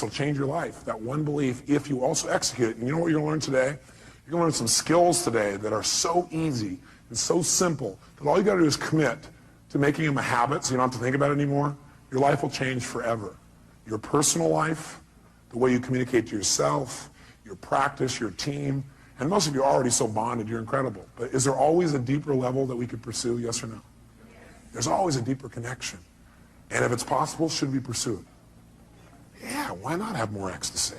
this will change your life. That one belief, if you also execute it. And you know what you're going to learn today? You're going to learn some skills today that are so easy and so simple that all you got to do is commit to making them a habit so you don't have to think about it anymore. Your life will change forever. Your personal life, the way you communicate to yourself, your practice, your team, and most of you are already so bonded, you're incredible. But is there always a deeper level that we could pursue, yes or no? There's always a deeper connection. And if it's possible, should we pursue it? Yeah, why not have more ecstasy?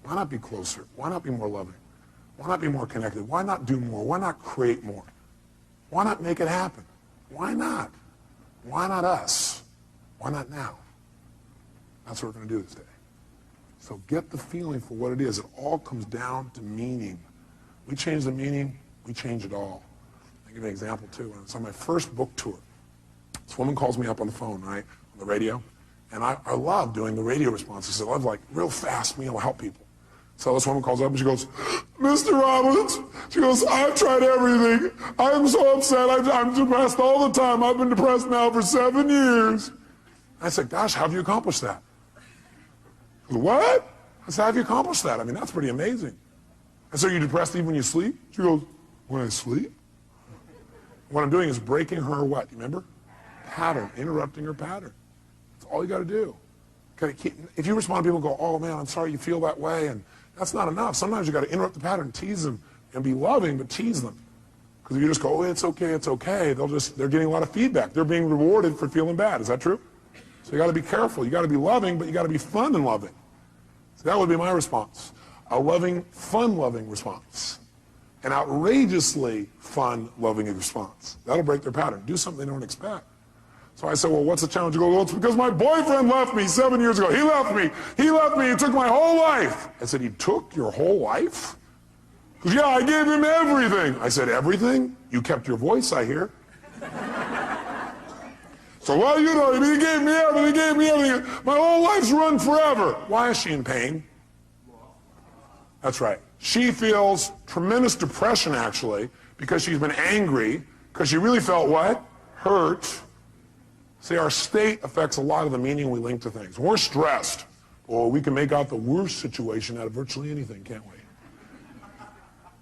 Why not be closer? Why not be more loving? Why not be more connected? Why not do more? Why not create more? Why not make it happen? Why not? Why not us? Why not now? That's what we're going to do this day. So get the feeling for what it is. It all comes down to meaning. We change the meaning, we change it all. I'll give you an example too. When I was on my first book tour, this woman calls me up on the phone, right, on the radio, and I love doing the radio responses. I love, like, real fast, help people. So this woman calls up and she goes, Mr. Robbins, she goes, I've tried everything. I'm so upset. I'm depressed all the time. I've been depressed now for 7 years. I said, gosh, how have you accomplished that? She goes, what? I said, how have you accomplished that? I mean, that's pretty amazing. I said, are you depressed even when you sleep? She goes, when I sleep? What I'm doing is breaking her what? You remember? Pattern, interrupting her pattern. That's all you got to do. If you respond to people and go, oh man, I'm sorry you feel that way, and that's not enough. Sometimes you got to interrupt the pattern, tease them, and be loving, but tease them. Because if you just go, oh, it's okay, they're getting a lot of feedback. They're being rewarded for feeling bad. Is that true? So you got to be careful. You got to be loving, but you got to be fun and loving. So that would be my response. A loving, fun-loving response. An outrageously fun-loving response. That'll break their pattern. Do something they don't expect. So I said, well, what's the challenge? You go, well, it's because my boyfriend left me 7 years ago. He left me. He took my whole life. I said, he took your whole life? He goes, yeah, I gave him everything. I said, everything? You kept your voice, I hear. So, well, you know, he gave me everything. My whole life's run forever. Why is she in pain? That's right. She feels tremendous depression, actually, because she's been angry, because she really felt what? Hurt. See, our state affects a lot of the meaning we link to things. When we're stressed, well, we can make out the worst situation out of virtually anything, can't we?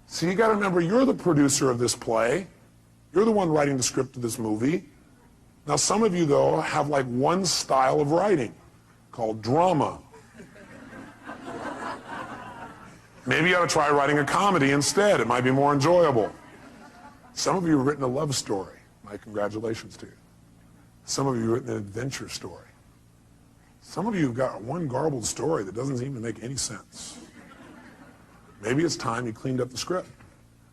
See, you got to remember, you're the producer of this play. You're the one writing the script of this movie. Now, some of you, though, have like one style of writing called drama. Maybe you ought to try writing a comedy instead. It might be more enjoyable. Some of you have written a love story. My congratulations to you. Some of you have written an adventure story. Some of you have got one garbled story that doesn't seem to make any sense. Maybe it's time you cleaned up the script,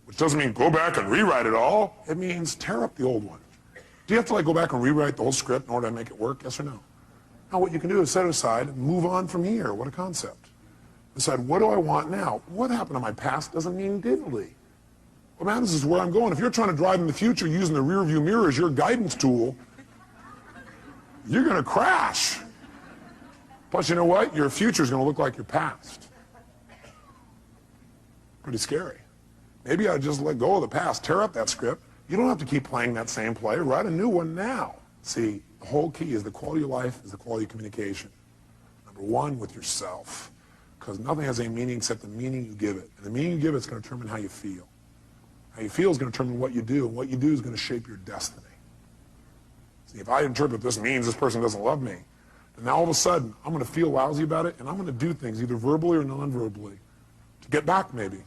which doesn't mean go back and rewrite it all. It means tear up the old one. Do you have to like go back and rewrite the whole script in order to make it work? Yes or no? Now what you can do is set it aside and move on from here. What a concept. Decide, what do I want now? What happened to my past doesn't mean diddly. What matters is where I'm going. If you're trying to drive in the future using the rear view mirror as your guidance tool, you're going to crash. Plus, you know what? Your future is going to look like your past. Pretty scary. Maybe I just let go of the past, tear up that script. You don't have to keep playing that same play. Write a new one now. See, the whole key is the quality of life is the quality of communication. Number one, with yourself. Because nothing has any meaning except the meaning you give it. And the meaning you give it is going to determine how you feel. How you feel is going to determine what you do, and what you do is going to shape your destiny. See, if I interpret this means this person doesn't love me, then now all of a sudden I'm going to feel lousy about it, and I'm going to do things either verbally or non-verbally to get back maybe.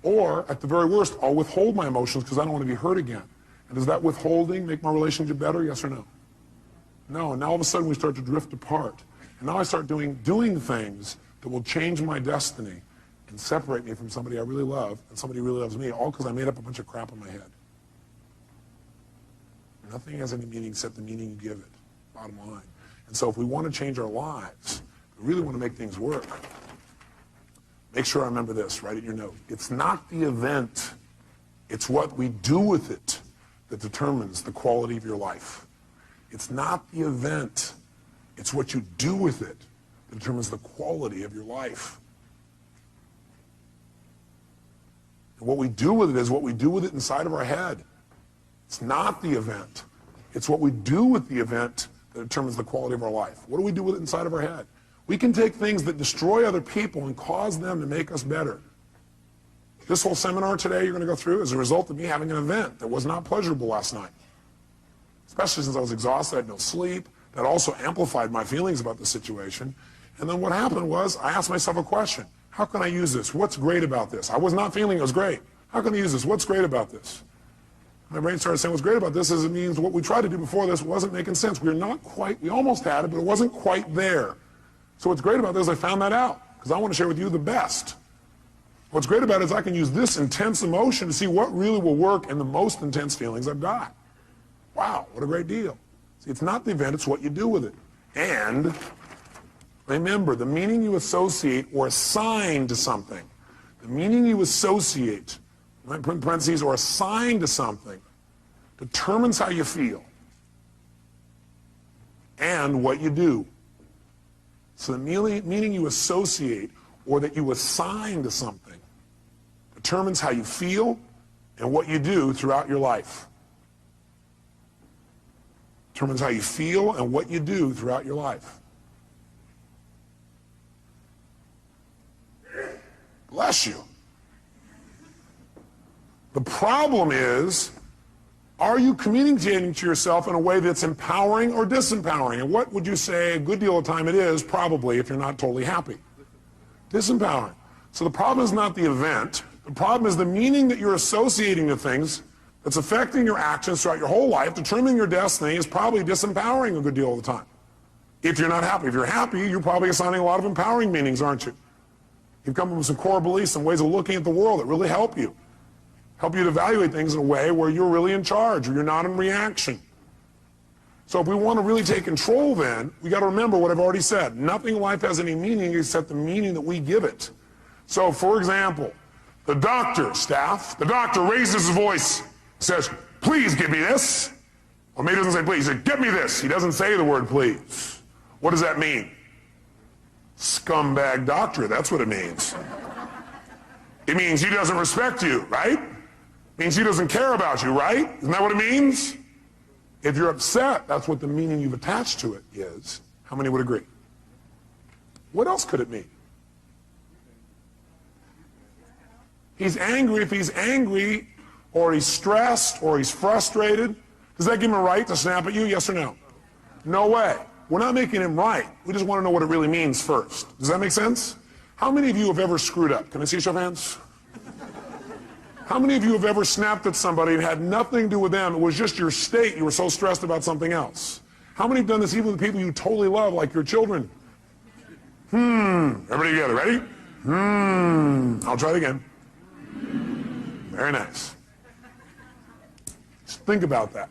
Or, at the very worst, I'll withhold my emotions because I don't want to be hurt again. And does that withholding make my relationship better, yes or no? No, and now all of a sudden we start to drift apart. And now I start doing things that will change my destiny and separate me from somebody I really love and somebody who really loves me, all because I made up a bunch of crap in my head. Nothing has any meaning except the meaning you give it, bottom line. And so if we want to change our lives, we really want to make things work, make sure I remember this, write it in your note. It's not the event, it's what we do with it that determines the quality of your life. It's not the event, it's what you do with it that determines the quality of your life. And what we do with it is what we do with it inside of our head. It's not the event. It's what we do with the event that determines the quality of our life. What do we do with it inside of our head? We can take things that destroy other people and cause them to make us better. This whole seminar today you're going to go through is a result of me having an event that was not pleasurable last night. Especially since I was exhausted, I had no sleep. That also amplified my feelings about the situation. And then what happened was I asked myself a question. How can I use this? What's great about this? I was not feeling it was great. How can I use this? What's great about this? My brain started saying what's great about this is it means what we tried to do before this wasn't making sense. We almost had it, but it wasn't quite there. So what's great about this is I found that out because I want to share with you the best. What's great about it is I can use this intense emotion to see what really will work in the most intense feelings I've got. Wow, what a great deal. See, it's not the event, it's what you do with it. And remember, the meaning you associate or assign to something, the meaning you associate, right, put in parentheses, or assign to something, determines how you feel and what you do. So the meaning you associate or that you assign to something determines how you feel and what you do throughout your life. Determines how you feel and what you do throughout your life. Bless you. The problem is, are you communicating to yourself in a way that's empowering or disempowering? And what would you say a good deal of time it is, probably, if you're not totally happy? Disempowering. So the problem is not the event. The problem is the meaning that you're associating to things that's affecting your actions throughout your whole life, determining your destiny, is probably disempowering a good deal of the time. If you're not happy. If you're happy, you're probably assigning a lot of empowering meanings, aren't you? You've come up with some core beliefs, some ways of looking at the world that really help you. Help you to evaluate things in a way where you're really in charge, or you're not in reaction. So if we want to really take control then, we got to remember what I've already said. Nothing in life has any meaning except the meaning that we give it. So for example, the doctor raises his voice, says, please give me this. Or maybe he doesn't say please, he says, get me this. He doesn't say the word please. What does that mean? Scumbag doctor, that's what it means. It means he doesn't respect you, right? It means he doesn't care about you, right? Isn't that what it means? If you're upset, that's what the meaning you've attached to it is. How many would agree? What else could it mean? He's angry. If he's angry, or he's stressed, or he's frustrated, does that give him a right to snap at you, yes or no? No way. We're not making him right. We just want to know what it really means first. Does that make sense? How many of you have ever screwed up? Can I see a show of hands? How many of you have ever snapped at somebody and had nothing to do with them? It was just your state. You were so stressed about something else. How many have done this even with people you totally love, like your children? Everybody together, ready? I'll try it again. Very nice. Just think about that.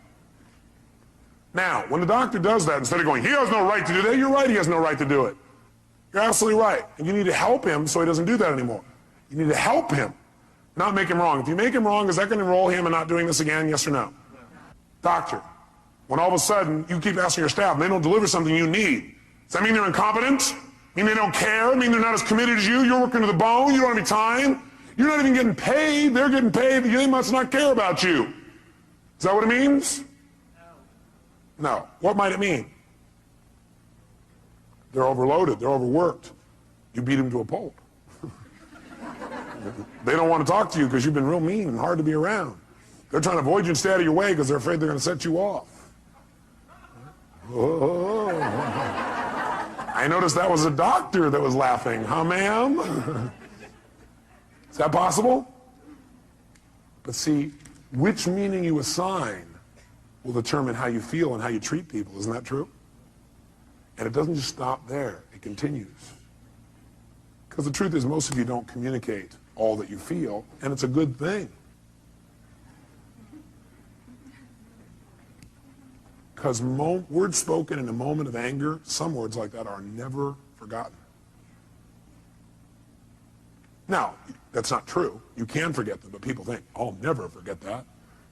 Now, when the doctor does that, instead of going, he has no right to do that, you're right, he has no right to do it. You're absolutely right. And you need to help him so he doesn't do that anymore. You need to help him, not make him wrong. If you make him wrong, is that going to enroll him in not doing this again, yes or no? Doctor, when all of a sudden you keep asking your staff and they don't deliver something you need, does that mean they're incompetent? Mean they don't care? Mean they're not as committed as you? You're working to the bone, you don't have any time? You're not even getting paid, they're getting paid, they must not care about you. Is that what it means? No. What might it mean? They're overloaded, they're overworked. You beat them to a pulp. They don't want to talk to you because you've been real mean and hard to be around. They're trying to avoid you and stay out of your way because they're afraid they're going to set you off. Oh. I noticed that was a doctor that was laughing. Huh, ma'am? Is that possible? But see, which meaning you assign will determine how you feel and how you treat people. Isn't that true? And it doesn't just stop there. It continues. Because the truth is, most of you don't communicate all that you feel, and it's a good thing. Because words spoken in a moment of anger, some words like that are never forgotten. Now, that's not true. You can forget them, but people think, I'll never forget that.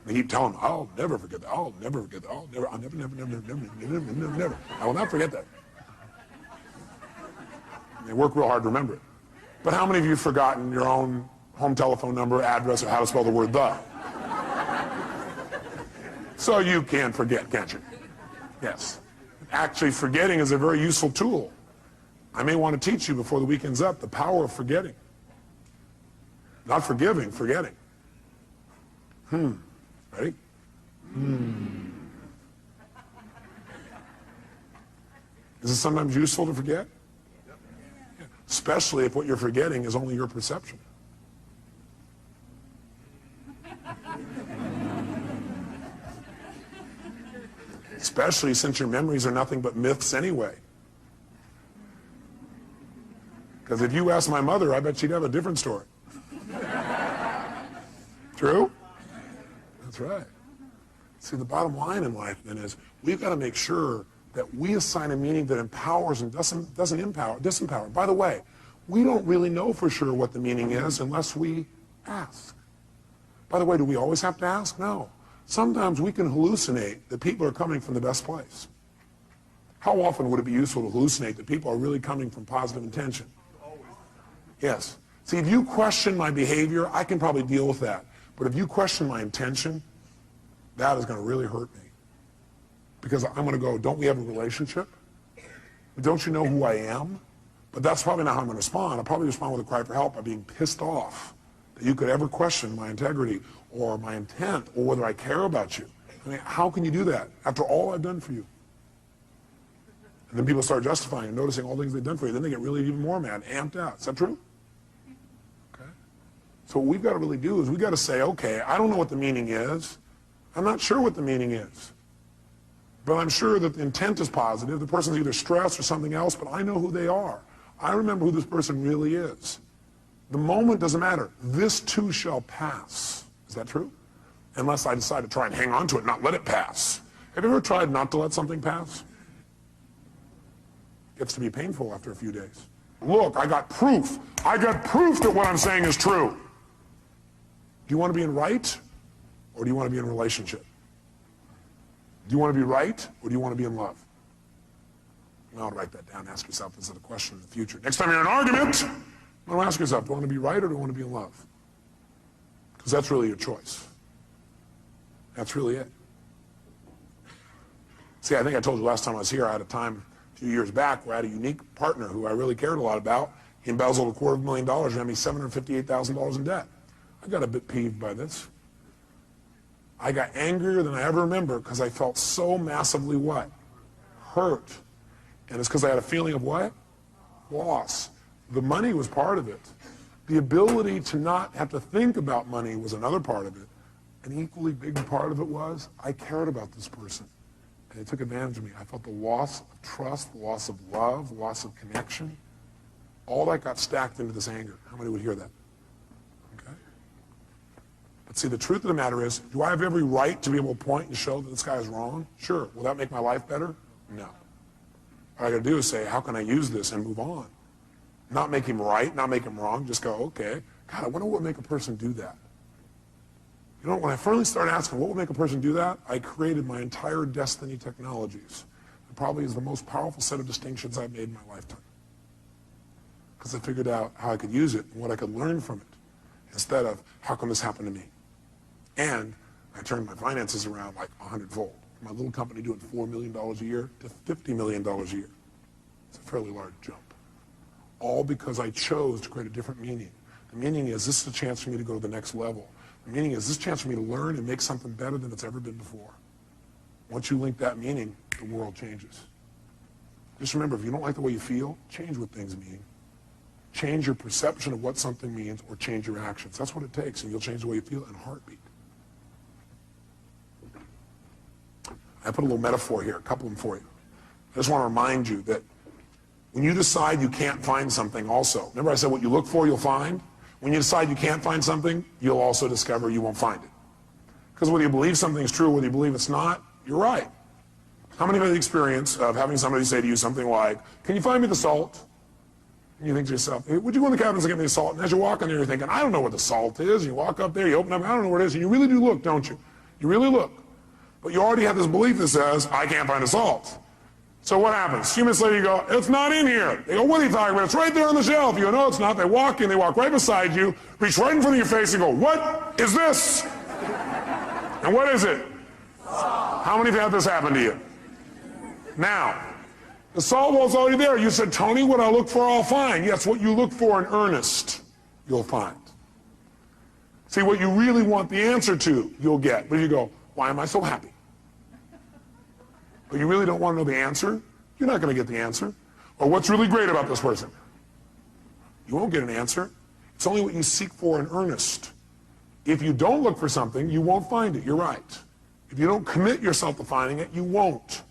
They keep telling them, I'll never forget that. I'll never forget that. I'll never, never. I will not forget that. They work real hard to remember it. But how many of you have forgotten your own home telephone number, address, or how to spell the word the? So you can forget, can't you? Yes. Actually, forgetting is a very useful tool. I may want to teach you before the weekend's up the power of forgetting. Not forgiving, forgetting. Ready? Is it sometimes useful to forget? Yeah. Especially if what you're forgetting is only your perception. Especially since your memories are nothing but myths anyway. Because if you ask my mother, I bet she'd have a different story. True? That's right. See, the bottom line in life then is we've got to make sure that we assign a meaning that empowers and doesn't disempower. By the way, we don't really know for sure what the meaning is unless we ask. By the way, do we always have to ask? No. Sometimes we can hallucinate that people are coming from the best place. How often would it be useful to hallucinate that people are really coming from positive intention? Yes. See, if you question my behavior, I can probably deal with that. But if you question my intention, that is going to really hurt me. Because I'm going to go, don't we have a relationship? Don't you know who I am? But that's probably not how I'm going to respond. I'll probably respond with a cry for help by being pissed off that you could ever question my integrity or my intent or whether I care about you. I mean, how can you do that after all I've done for you? And then people start justifying and noticing all the things they've done for you. Then they get really even more mad, amped out. Is that true? Okay. So what we've got to really do is we've got to say, okay, I don't know what the meaning is. I'm not sure what the meaning is. But I'm sure that the intent is positive. The person's either stressed or something else, but I know who they are. I remember who this person really is. The moment doesn't matter. This too shall pass. Is that true? Unless I decide to try and hang on to it, not let it pass. Have you ever tried not to let something pass? It gets to be painful after a few days. Look, I got proof. I got proof that what I'm saying is true. Do you want to be in right, or do you want to be in a relationship? Do you want to be right, or do you want to be in love? Well, write that down. Ask yourself this is a question in the future. Next time you're in an argument, ask yourself, do I want to be right or do I want to be in love? Because that's really your choice. That's really it. See, I think I told you last time I was here, I had a time a few years back where I had a unique partner who I really cared a lot about. He embezzled $250,000 and had me $758,000 in debt. I got a bit peeved by this. I got angrier than I ever remember because I felt so massively what? Hurt. And it's because I had a feeling of what? Loss. The money was part of it. The ability to not have to think about money was another part of it. An equally big part of it was I cared about this person. And they took advantage of me. I felt the loss of trust, the loss of love, the loss of connection. All that got stacked into this anger. How many would hear that? Okay. But see, the truth of the matter is, do I have every right to be able to point and show that this guy is wrong? Sure. Will that make my life better? No. What I got to do is say, how can I use this and move on? Not make him right, not make him wrong, just go, okay. God, I wonder what would make a person do that. You know, when I finally started asking what would make a person do that, I created my entire Destiny Technologies. It probably is the most powerful set of distinctions I've made in my lifetime. Because I figured out how I could use it and what I could learn from it, instead of, how come this happened to me? And I turned my finances around like 100-fold. My little company doing $4 million a year to $50 million a year. It's a fairly large jump. All because I chose to create a different meaning. The meaning is, this is a chance for me to go to the next level. The meaning is, this is a chance for me to learn and make something better than it's ever been before. Once you link that meaning, the world changes. Just remember, if you don't like the way you feel, change what things mean. Change your perception of what something means, or change your actions. That's what it takes, and you'll change the way you feel in a heartbeat. I put a little metaphor here, a couple of them for you. I just want to remind you that when you decide you can't find something also, remember I said what you look for, you'll find? When you decide you can't find something, you'll also discover you won't find it. Because whether you believe something's true or whether you believe it's not, you're right. How many have had the experience of having somebody say to you something like, can you find me the salt? And you think to yourself, hey, would you go in the cabins and get me the salt? And as you're walking there, you're thinking, I don't know where the salt is. And you walk up there, you open up, I don't know where it is. And you really do look, don't you? You really look. But you already have this belief that says, I can't find the salt. So what happens? A few minutes later you go, it's not in here. They go, what are you talking about? It's right there on the shelf. You go, no, it's not. They walk in, they walk right beside you, reach right in front of your face and go, what is this? And what is it? How many have had this happen to you? Now, The salt wall's already there. You said, Tony, what I look for, I'll find. Yes, what you look for in earnest, you'll find. See, what you really want the answer to, you'll get. But you go, why am I so happy? But you really don't want to know the answer, you're not going to get the answer. Or what's really great about this person? You won't get an answer. It's only what you seek for in earnest. If you don't look for something, you won't find it. You're right. If you don't commit yourself to finding it, you won't.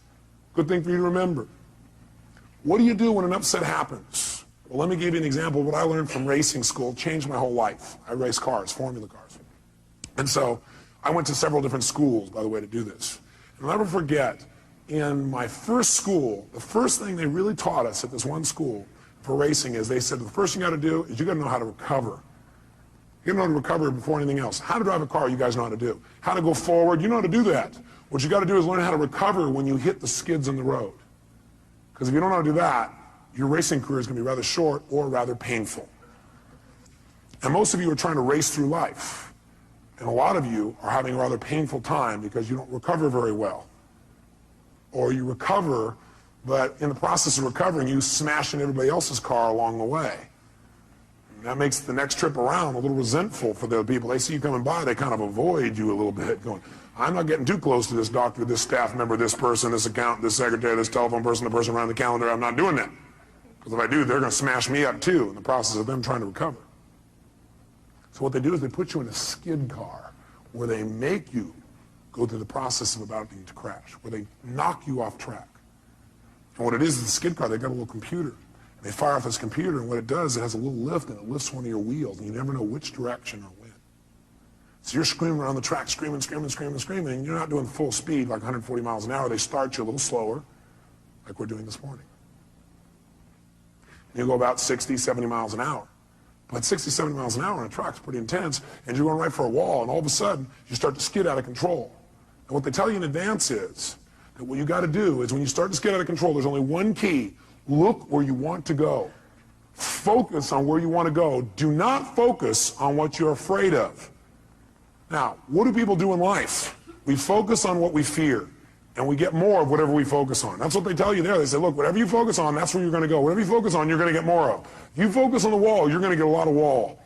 Good thing for you to remember. What do you do when an upset happens? Well, let me give you an example of what I learned from racing school. It changed my whole life. I race cars, formula cars. And so I went to several different schools, by the way, to do this. And I'll never forget, in my first school, the first thing they really taught us at this one school for racing is they said, the first thing you got to do is you got to know how to recover. You got to know how to recover before anything else. How to drive a car, you guys know how to do. How to go forward, you know how to do that. What you got to do is learn how to recover when you hit the skids in the road. Because if you don't know how to do that, your racing career is going to be rather short or rather painful. And most of you are trying to race through life. And a lot of you are having a rather painful time because you don't recover very well. Or you recover, but in the process of recovering, you smash in everybody else's car along the way. And that makes the next trip around a little resentful for the people. They see you coming by, they kind of avoid you a little bit, going, I'm not getting too close to this doctor, this staff member, this person, this accountant, this secretary, this telephone person, the person around the calendar. I'm not doing that. Because if I do, they're going to smash me up too in the process of them trying to recover. So what they do is they put you in a skid car where they make you go through the process of about to crash, where they knock you off track. And what it is the skid car, they've got a little computer. And they fire off this computer, and what it does, it has a little lift, and it lifts one of your wheels, and you never know which direction or when. So you're screaming around the track, screaming, screaming, screaming, screaming, and you're not doing full speed, like 140 miles an hour. They start you a little slower, like we're doing this morning. And you go about 60, 70 miles an hour. But 60, 70 miles an hour on a track is pretty intense, and you're going right for a wall, and all of a sudden, you start to skid out of control. And what they tell you in advance is that what you got to do is when you start to skid out of control, there's only one key. Look where you want to go. Focus on where you want to go. Do not focus on what you're afraid of. Now, what do people do in life? We focus on what we fear, and we get more of whatever we focus on. That's what they tell you there. They say, look, whatever you focus on, that's where you're going to go. Whatever you focus on, you're going to get more of. If you focus on the wall, you're going to get a lot of wall.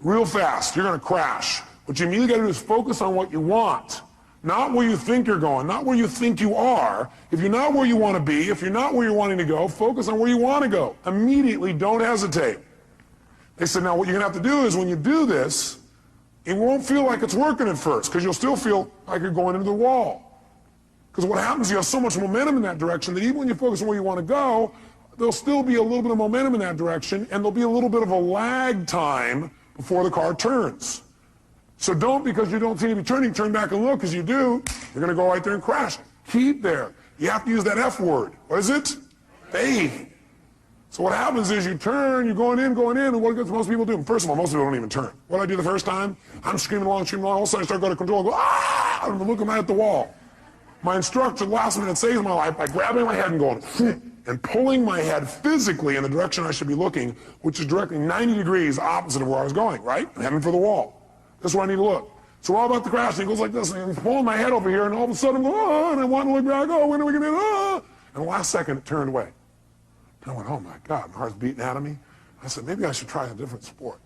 Real fast, you're going to crash. What you immediately got to do is focus on what you want. Not where you think you're going, not where you think you are. If you're not where you want to be, if you're not where you're wanting to go, focus on where you want to go. Immediately, don't hesitate. They said, now what you're going to have to do is when you do this, it won't feel like it's working at first because you'll still feel like you're going into the wall. Because what happens, you have so much momentum in that direction that even when you focus on where you want to go, there'll still be a little bit of momentum in that direction, and there'll be a little bit of a lag time before the car turns. So don't, because you don't seem to be turning, turn back and look. Because you do, you're going to go right there and crash. Keep there. You have to use that F word. What is it? Faith. So what happens is you turn, you're going in, and what does most people do? First of all, most people don't even turn. What do I do the first time? I'm screaming along, all of a sudden I start going to control, I go, ah! I'm looking at the wall. My instructor, last minute, saves my life by grabbing my head and going, and pulling my head physically in the direction I should be looking, which is directly 90 degrees opposite of where I was going, right? I'm heading for the wall. That's where I need to look. So we're all about to crash, and he goes like this, and he's pulling my head over here, and all of a sudden I'm going, oh, and I want to look back, oh, when are we going to do oh? And the last second, it turned away. And I went, oh my God, my heart's beating out of me. I said, maybe I should try a different sport.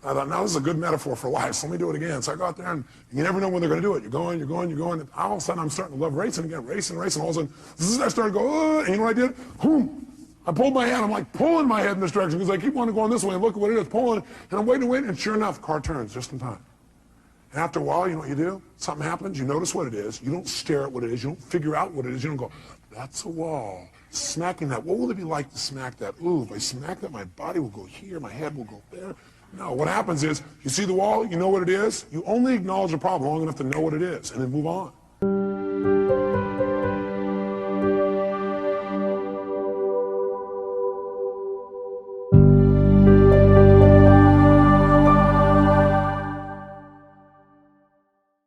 I thought, now this is a good metaphor for life, so let me do it again. So I go out there, and you never know when they're going to do it. You're going. And all of a sudden, I'm starting to love racing again, racing. All of a sudden, I started to go, and you know what I did? I pulled my head. I'm like pulling my head in this direction because I keep wanting to go this way and look at what it is, pulling, and I'm waiting, and sure enough, car turns just in time. And after a while, you know what you do? Something happens, you notice what it is. You don't stare at what it is. You don't figure out what it is. You don't go, that's a wall. Smacking that. What will it be like to smack that? Ooh, if I smack that, my body will go here, my head will go there. No, what happens is, you see the wall, you know what it is. You only acknowledge the problem long enough to know what it is, and then move on.